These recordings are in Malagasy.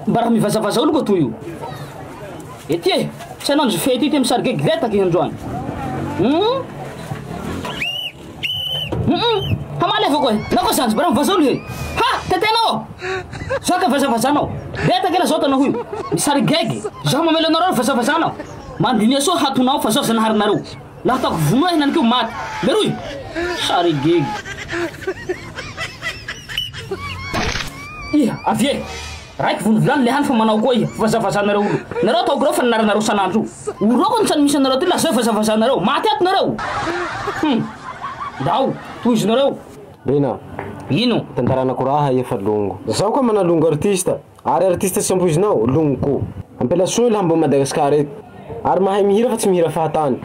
Bara mivazavaza olo ko toy io. Ety tsy anandro fety ity misarigege letaka androany. Hamaleva koy. Na ko sans bara mivaza olo he. Ha, tetenao. Saka vazavazanao. Letaka ela zao tanao io. Misarigege. Zaho mamelo anareo vazavazanao. Mandinia so hatunao fa zao zanaharinareo. Laha tako vonoa henany keo maty. Leroy. Sarigege. Iha, avie. Raiky vonovolany le hany fa manao koa iha vazavazanareo olo. Nareo ataoko reo fa naranareo sanandro. Uro ko ny sany misy anareo ty la zao vazavazanareo. Maty ato nareo. Dao, toizinareo. Bena. Ino? Tantaranako raha efa longo. Zaho koa mana longo artista. Ary artista tsy ampoizinao, longo ko. Ampelasoa laha mbo Madagasikara eto. Ary mahay mihira fa tsy mihira fahatany.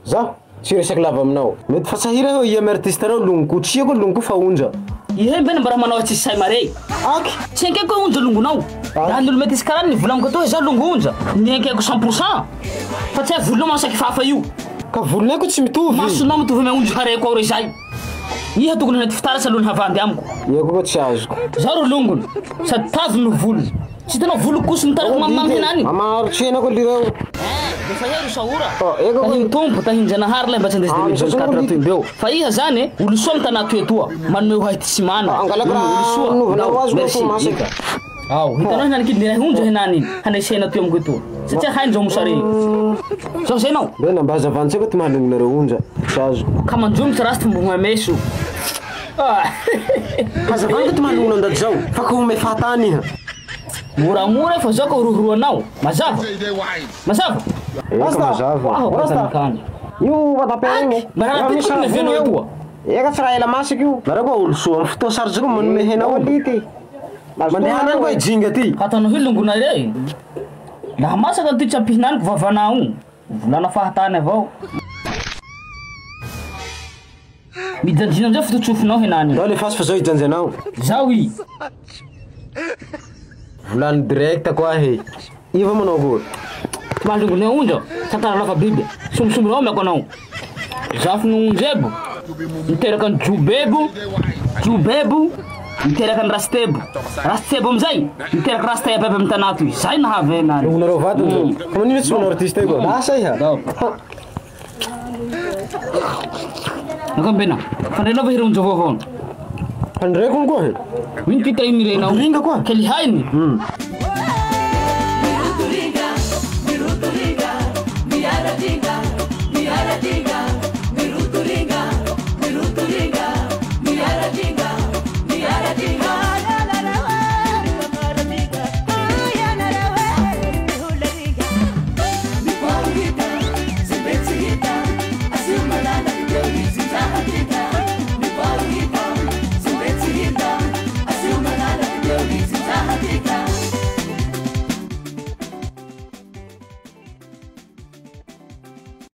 Zaho, tsy resaky lava aminao. Mety fa sahira ho iha artista reo longo ko. Tsiako longo ko fa onja. Ihe mbena bara manao tsisy say mare. Ak. Tsy hankeko onja longonao. Raha ny olo mety iskarany volaniko to za longo onja. Ny hankeko 100%. Fa tsy volo masaky fafa io. Ka volonay ko tsy mitovy. Masonao mitovy me onja hareko ao rezay. Iha tokony hanety fitara salony havandy amiko. Iha koa tsy azoko. Za ro longony. Sady tavy no volo. Tsy tanao volo koso mitariko mamamy henany. Amarotsena ko lireo. Defa hery saora. Ego Tahin tompo tahinjanahary la mba tsy andesy 2024 toy beo. Fa iha zany olo soa mitana toetoa. Manome haity sy mana. Angalaka Merci. Aw, hitanao henany kid niray honja henany hanesena toy amiko ito. Satria hainy zao mosare. Zao zenao. Bena mba hazavantsika ty mahalongonareo onja. Tsy azoko. Ka manjomy tsy rasy tombo meso. Hazavanga ty mahalongona ndaty zao. Fa ka home fahatany iha. Mora fa zao ka uruhuruanao. Mazava. Mazava. Eka mazava. Rasta. Io vatapera io. Marapit ko veno ito. Eka tsy raha ela masika io. Bara koa olo soa fotoa sarotry ko manome hena olity. Mandeha nany koa jinga ty. Hatanao hilongona rey. Laha masaka ty tsapihinaniko vavanao. Volana fahatany avao. Mijanjina amizay fototsofinao henany. Dao le fasy fa zao ijanjanao. Zao i. Volany direct koa he. Iva manao goa. Malongona onja. Satara lafa biby. Sumsumrao me konao. Zafo no jebo. Miteraka ny jubebo. Miteraka ny rastebo amizay. Miteraka rasta yabe amin'ny tanato. Zay nahavy henany. Longonareo vato njo. Ka manino tsy manao artiste io. Lasa iha. Nakambena. Fandrenao va hironjo vovon. Fandreko koa he. Win pita imirenao. Ringa koa. Keli haini.